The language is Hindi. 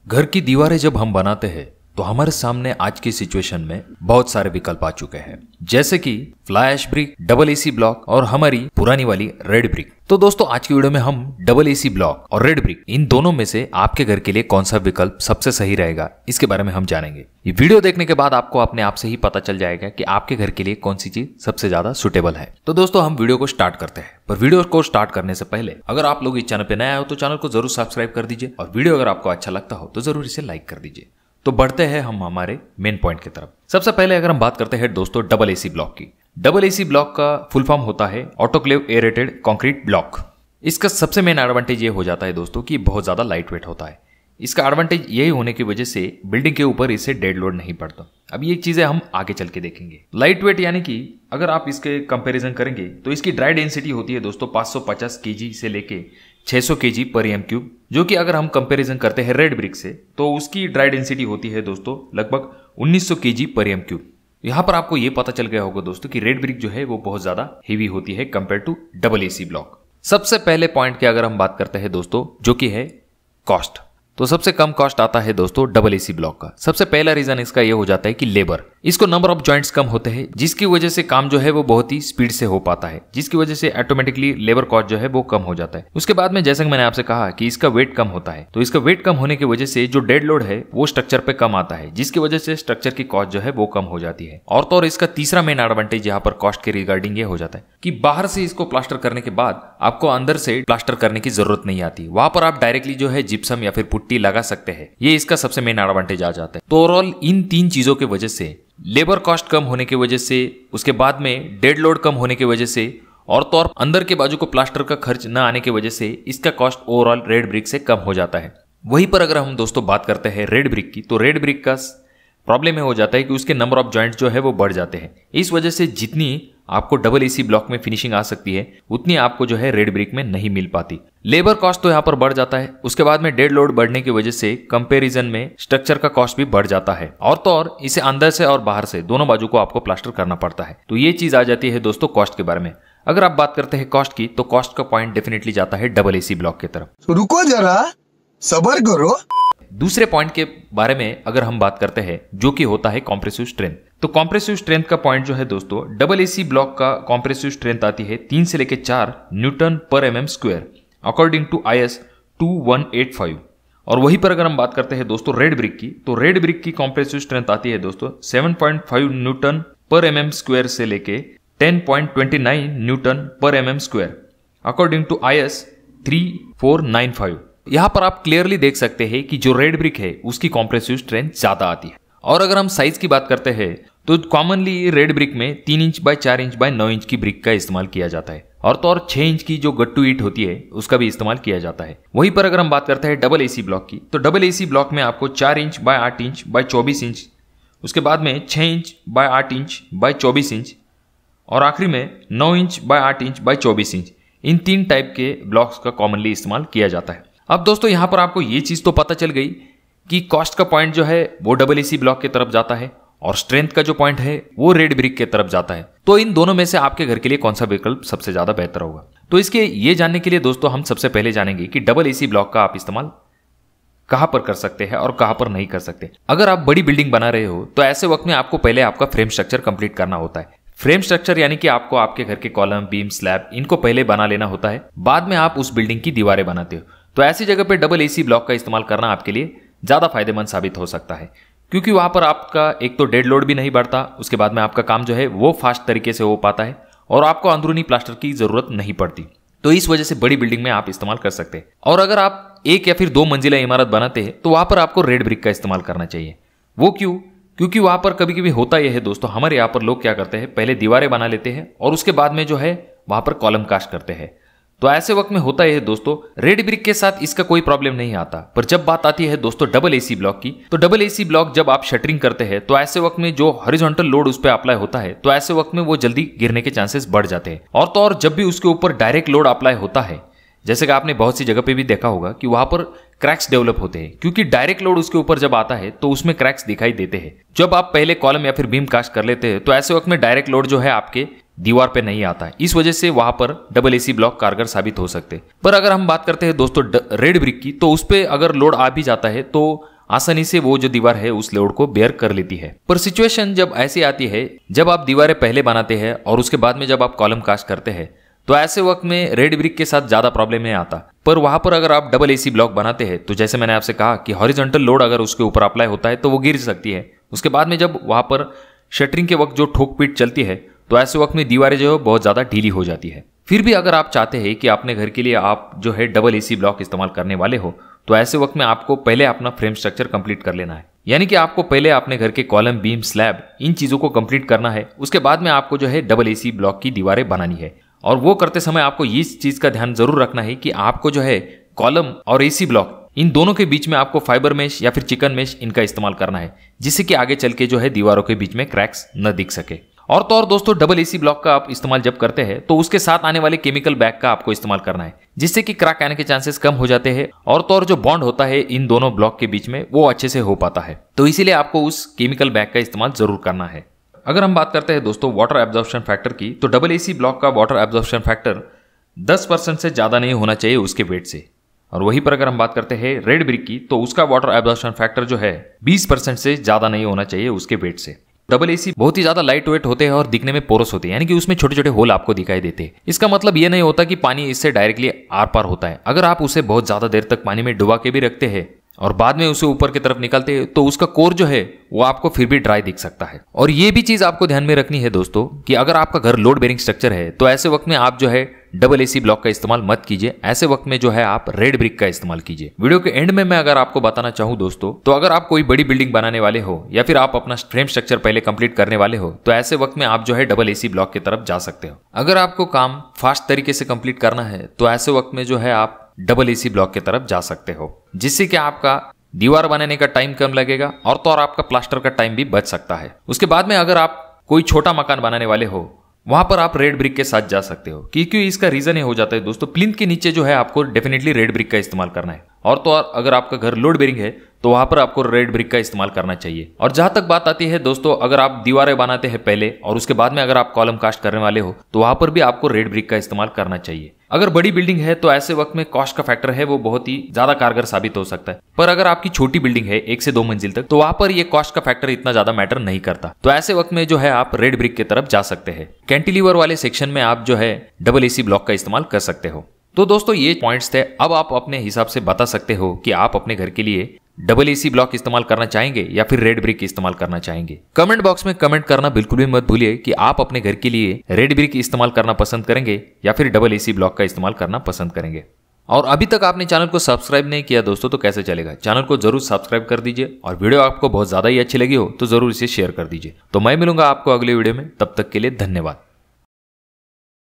घर की दीवारें जब हम बनाते हैं तो हमारे सामने आज की सिचुएशन में बहुत सारे विकल्प आ चुके हैं, जैसे कि fly ash brick, double AC block और हमारी पुरानी वाली रेड ब्रिक। तो दोस्तों आज की वीडियो में हम डबल एसी ब्लॉक और रेड ब्रिक इन दोनों में से आपके घर के लिए कौन सा विकल्प सबसे सही रहेगा इसके बारे में हम जानेंगे। ये वीडियो देखने के बाद आपको अपने आप से ही पता चल जाएगा कि आपके घर के लिए कौन सी चीज सबसे ज्यादा सुटेबल है। तो दोस्तों हम वीडियो को स्टार्ट करते हैं, पर वीडियो को स्टार्ट करने से पहले अगर आप लोग इस चैनल पे नए आए हो तो चैनल को जरूर सब्सक्राइब कर दीजिए और वीडियो अगर आपको अच्छा लगता हो तो जरूर इसे लाइक कर दीजिए। तो बढ़ते हैं हम हमारे मेन पॉइंट की तरफ। सबसे पहले अगर हम बात करते हैं दोस्तों डबल एसी ब्लॉक की। डबल एसी ब्लॉक का फुल फॉर्म होता है ऑटोक्लेव एरेटेड कंक्रीट ब्लॉक। इसका सबसे मेन एडवांटेज ये हो जाता है दोस्तों कि बहुत ज्यादा लाइट वेट होता है। इसका एडवांटेज यही होने की वजह से बिल्डिंग के ऊपर इसे डेड लोड नहीं पड़ता। अब ये चीजें हम आगे चल के देखेंगे। लाइट वेट यानी कि अगर आप इसके कंपैरिजन करेंगे तो इसकी ड्राई डेंसिटी होती है दोस्तों 550 केजी से लेके 600 केजी पर एम क्यूब, जो कि अगर हम कंपैरिजन करते हैं रेड ब्रिक से तो उसकी ड्राई डेंसिटी होती है दोस्तों लगभग 1900 केजी पर एम क्यूब। यहाँ पर आपको ये पता चल गया होगा दोस्तों कि रेड ब्रिक जो है वो बहुत ज्यादा हेवी होती है compare to double AC block. सबसे पहले पॉइंट की अगर हम बात करते हैं दोस्तों जो कि है कॉस्ट, तो सबसे कम कॉस्ट आता है दोस्तों डबल एसी ब्लॉक का। सबसे पहला रीजन इसका ये हो जाता है कि लेबर, इसको नंबर ऑफ जॉइंट्स कम होते हैं जिसकी वजह से काम जो है वो बहुत ही स्पीड से हो पाता है, जिसकी वजह से ऑटोमेटिकली लेबर कॉस्ट जो है वो कम हो जाता है। उसके बाद में जैसे कि मैंने आपसे कहा कि इसका वेट कम होता है, तो इसका वेट कम होने की वजह से जो डेड लोड है वो स्ट्रक्चर पे कम आता है, जिसकी वजह से स्ट्रक्चर की कॉस्ट जो है वो कम हो जाती है। और तो और इसका तीसरा मेन एडवांटेज यहाँ पर कॉस्ट के रिगार्डिंग ये हो जाता है कि बाहर से इसको प्लास्टर करने के बाद आपको अंदर से प्लास्टर करने की जरूरत नहीं आती। वहां पर आप डायरेक्टली जो है जिप्सम या फिर पुट्टी लगा सकते हैं। ये इसका सबसे मेन एडवांटेज आ जाता है। तो ओवरऑल इन तीन चीजों की वजह से, लेबर कॉस्ट कम होने की वजह से, उसके बाद में डेड लोड कम होने की वजह से, और तो और अंदर के बाजू को प्लास्टर का खर्च न आने की वजह से इसका कॉस्ट ओवरऑल रेड ब्रिक से कम हो जाता है। वहीं पर अगर हम दोस्तों बात करते हैं रेड ब्रिक की, तो रेड ब्रिक का प्रॉब्लम हो जाता है कि उसके नंबर ऑफ जॉइंट जो है वो बढ़ जाते हैं। इस वजह से जितनी आपको डबल एसी ब्लॉक में फिनिशिंग आ सकती है उतनी आपको जो है रेड ब्रिक में नहीं मिल पाती। लेबर कॉस्ट तो यहाँ पर बढ़ जाता है। उसके बाद में डेड लोड बढ़ने की वजह से कंपैरिजन में स्ट्रक्चर का कॉस्ट भी बढ़ जाता है। और तो और इसे अंदर से और बाहर से दोनों बाजू को आपको प्लास्टर करना पड़ता है। तो ये चीज आ जाती है दोस्तों कॉस्ट के बारे में। अगर आप बात करते हैं कॉस्ट की, तो कॉस्ट का पॉइंट डेफिनेटली जाता है डबल एसी ब्लॉक की तरफ। रुको जरा, सब्र करो। दूसरे पॉइंट के बारे में अगर हम बात करते हैं जो कि होता है कॉम्प्रेसिव स्ट्रेंथ, तो कॉम्प्रेसिव स्ट्रेंथ का पॉइंट जो है दोस्तों डबल एसी ब्लॉक का कॉम्प्रेसिव स्ट्रेंथ आती है 3 से लेकर 4 न्यूटन पर mm square according to IS 2185। और वहीं पर अगर हम बात करते हैं दोस्तों रेड ब्रिक की, तो रेड ब्रिक की कॉम्प्रेसिव स्ट्रेंथ आती है दोस्तों 7.5 न्यूटन पर mm स्क्वायर से लेके 10.29 न्यूटन पर mm square according to IS 3495। यहां पर आप क्लियरली देख सकते हैं कि जो रेड ब्रिक है उसकी कॉम्प्रेसिव स्ट्रेंथ ज्यादा आती है। और अगर हम साइज की बात करते हैं तो कॉमनली रेड ब्रिक में 3 inch by 4 inch by 9 inch की ब्रिक का इस्तेमाल किया जाता है। और तो और 6 इंच की जो गट्टू ईट होती है उसका भी इस्तेमाल किया जाता है। वहीं पर अगर हम बात करते हैं डबल एसी ब्लॉक की, तो डबल एसी ब्लॉक में आपको 4 inch by 8 inch by 24 inch, उसके बाद में 6 inch by 8 inch by 24 inch और आखिरी में 9 inch by 8 inch by 24 inch, in 3 type के ब्लॉक्स का कॉमनली इस्तेमाल किया जाता है। अब दोस्तों यहां पर आपको ये चीज तो पता चल गई कि कॉस्ट का पॉइंट जो है वो डबल एसी ब्लॉक की तरफ जाता है और स्ट्रेंथ का जो पॉइंट है वो रेड ब्रिक की तरफ जाता है। तो इन दोनों में से आपके घर के लिए कौन सा विकल्प सबसे ज्यादा बेहतर होगा, तो इसके ये जानने के लिए दोस्तों हम सबसे पहले जानेंगे कि डबल एसी ब्लॉक का आप इस्तेमाल कहां पर कर सकते हैं और कहां पर नहीं कर सकते। अगर आप बड़ी बिल्डिंग बना रहे हो तो ऐसे वक्त में आपको पहले आपका फ्रेम स्ट्रक्चर कंप्लीट करना होता है। फ्रेम स्ट्रक्चर यानी कि आपको आपके घर के कॉलम, बीम, स्लैब इनको पहले बना लेना होता है, बाद में आप उस बिल्डिंग की दीवारें बनाते हो। तो ऐसी जगह पे डबल एसी ब्लॉक का इस्तेमाल करना आपके लिए ज्यादा फायदेमंद साबित हो सकता है, क्योंकि वहां पर आपका एक तो डेड लोड भी नहीं बढ़ता, उसके बाद में आपका काम जो है वो फास्ट तरीके से हो पाता है और आपको अंदरूनी प्लास्टर की जरूरत नहीं पड़ती। तो इस वजह से बड़ी बिल्डिंग में आप इस्तेमाल कर सकते हैं। और अगर आप 1 या फिर 2 मंजिला इमारत बनाते हैं तो वहां पर आपको रेड ब्रिक का इस्तेमाल करना चाहिए। वो क्यों? क्योंकि वहां पर कभी कभी होता यह है दोस्तों, हमारे यहाँ पर लोग क्या करते हैं, पहले दीवारें बना लेते हैं और उसके बाद में जो है वहां पर कॉलम कास्ट करते हैं। तो ऐसे वक्त में होता है दोस्तों रेड ब्रिक के साथ इसका कोई प्रॉब्लम नहीं आता, पर जब बात आती है दोस्तों डबल एसी ब्लॉक की, तो डबल एसी ब्लॉक जब आप शटरिंग करते हैं तो ऐसे वक्त में जो हॉरिजॉन्टल लोड उस पर अप्लाई होता है तो ऐसे वक्त में वो जल्दी गिरने के चांसेस बढ़ जाते हैं। और तो और जब भी उसके ऊपर डायरेक्ट लोड अप्लाई होता है, जैसे कि आपने बहुत सी जगह पे भी देखा होगा कि वहां पर क्रैक्स डेवलप होते हैं, क्योंकि डायरेक्ट लोड उसके ऊपर जब आता है तो उसमें क्रैक्स दिखाई देते हैं। जब आप पहले कॉलम या फिर बीम कास्ट कर लेते हैं तो ऐसे वक्त में डायरेक्ट लोड जो है आपके दीवार पे नहीं आता है, इस वजह से वहां पर डबल एसी ब्लॉक कारगर साबित हो सकते हैं। पर अगर हम बात करते हैं दोस्तों रेड ब्रिक की, तो उस पर अगर लोड आ भी जाता है तो आसानी से वो जो दीवार है उस लोड को बेयर कर लेती है। पर सिचुएशन जब ऐसी आती है जब आप दीवारें पहले बनाते हैं और उसके बाद में जब आप कॉलम कास्ट करते हैं, तो ऐसे वक्त में रेड ब्रिक के साथ ज्यादा प्रॉब्लम नहीं आता। पर वहां पर अगर आप डबल एसी ब्लॉक बनाते हैं तो जैसे मैंने आपसे कहा कि हॉरिजॉन्टल लोड अगर उसके ऊपर अप्लाई होता है तो वो गिर सकती है। उसके बाद में जब वहां पर शटरिंग के वक्त जो ठोक पीट चलती है तो ऐसे वक्त में दीवारें जो है बहुत ज्यादा ढीली हो जाती है। फिर भी अगर आप चाहते हैं कि अपने घर के लिए आप जो है डबल एसी ब्लॉक इस्तेमाल करने वाले हो, तो ऐसे वक्त में आपको पहले अपना फ्रेम स्ट्रक्चर कंप्लीट कर लेना है। यानी कि आपको पहले अपने घर के कॉलम, बीम, स्लैब इन चीजों को कंप्लीट करना है। उसके बाद में आपको जो है डबल एसी ब्लॉक की दीवारें बनानी है। और वो करते समय आपको इस चीज का ध्यान जरूर रखना है कि आपको जो है कॉलम और एसी ब्लॉक इन दोनों के बीच में आपको फाइबर मेश या फिर चिकन मेश इनका इस्तेमाल करना है, जिससे कि आगे चल के जो है दीवारों के बीच में क्रैक्स न दिख सके। और तो और दोस्तों, डबल एसी ब्लॉक का आप इस्तेमाल जब करते हैं तो उसके साथ आने वाले केमिकल बैग का आपको इस्तेमाल करना है, जिससे कि क्रैक आने के चांसेस कम हो जाते हैं। और तो और जो बॉन्ड होता है इन दोनों ब्लॉक के बीच में वो अच्छे से हो पाता है। तो इसीलिए आपको उस केमिकल बैग का इस्तेमाल जरूर करना है। अगर हम बात करते हैं दोस्तों वाटर एब्जॉर्प्शन फैक्टर की, तो डबल एसी ब्लॉक का वाटर एब्जॉर्प्शन फैक्टर 10% से ज्यादा नहीं होना चाहिए उसके वेट से। और वहीं पर अगर हम बात करते हैं रेड ब्रिक की, तो उसका वाटर एब्जॉर्प्शन फैक्टर जो है 20% से ज्यादा नहीं होना चाहिए उसके वेट से। डबल एसी बहुत ही ज्यादा लाइट वेट होते हैं और दिखने में पोरस होते हैं, यानी कि उसमें छोटे छोटे होल आपको दिखाई देते हैं। इसका मतलब ये नहीं होता कि पानी इससे डायरेक्टली आर पार होता है। अगर आप उसे बहुत ज्यादा देर तक पानी में डुबा के भी रखते हैं और बाद में उसे ऊपर की तरफ निकालते हैं तो उसका कोर जो है वो आपको फिर भी ड्राई दिख सकता है। और ये भी चीज आपको ध्यान में रखनी है दोस्तों कि अगर आपका घर लोड बेरिंग स्ट्रक्चर है तो ऐसे वक्त में आप जो है डबल एसी ब्लॉक का इस्तेमाल मत कीजिए। ऐसे वक्त में जो है आप रेड ब्रिक का इस्तेमाल कीजिए। वीडियो के एंड में मैं अगर आपको बताना चाहूं दोस्तों, तो अगर आप कोई बड़ी बिल्डिंग बनाने वाले हो या फिर आप अपना फ्रेम स्ट्रक्चर पहले कंप्लीट करने वाले हो, तो ऐसे वक्त में आप जो है डबल एसी ब्लॉक की तरफ जा सकते हो। अगर आपको काम फास्ट तरीके से कंप्लीट करना है तो ऐसे वक्त में जो है आप डबल एसी ब्लॉक की तरफ जा सकते हो, जिससे कि आपका दीवार बनाने का टाइम कम लगेगा और तो और आपका प्लास्टर का टाइम भी बच सकता है। उसके बाद में अगर आप कोई छोटा मकान बनाने वाले हो, वहां पर आप रेड ब्रिक के साथ जा सकते हो, क्योंकि इसका रीजन ये हो जाता है दोस्तों, प्लिंथ के नीचे जो है आपको डेफिनेटली रेड ब्रिक का इस्तेमाल करना है। और तो और अगर आपका घर लोड बेरिंग है तो वहां पर आपको रेड ब्रिक का इस्तेमाल करना चाहिए। और जहां तक बात आती है दोस्तों, अगर आप दीवारें बनाते हैं पहले और उसके बाद में अगर आप कॉलम कास्ट करने वाले हो, तो वहां पर भी आपको रेड ब्रिक का इस्तेमाल करना चाहिए। अगर बड़ी बिल्डिंग है तो ऐसे वक्त में कॉस्ट का फैक्टर है वो बहुत ही ज्यादा कारगर साबित हो सकता है। पर अगर आपकी छोटी बिल्डिंग है 1 से 2 मंजिल तक, तो वहां पर ये कॉस्ट का फैक्टर इतना ज्यादा मैटर नहीं करता। तो ऐसे वक्त में जो है आप रेड ब्रिक की तरफ जा सकते हैं। कैंटिलीवर वाले सेक्शन में आप जो है डबल एसी ब्लॉक का इस्तेमाल कर सकते हो। तो दोस्तों ये पॉइंट्स थे। अब आप अपने हिसाब से बता सकते हो कि आप अपने घर के लिए डबल एसी ब्लॉक इस्तेमाल करना चाहेंगे या फिर रेड ब्रिक इस्तेमाल करना चाहेंगे। कमेंट बॉक्स में कमेंट करना बिल्कुल भी मत भूलिए कि आप अपने घर के लिए रेड ब्रिक इस्तेमाल करना पसंद करेंगे या फिर डबल एसी ब्लॉक का इस्तेमाल करना पसंद करेंगे। और अभी तक आपने चैनल को सब्सक्राइब नहीं किया दोस्तों तो कैसे चलेगा, चैनल को जरूर सब्सक्राइब कर दीजिए। और वीडियो आपको बहुत ज्यादा ही अच्छी लगी हो तो जरूर इसे शेयर कर दीजिए। तो मैं मिलूंगा आपको अगले वीडियो में, तब तक के लिए धन्यवाद।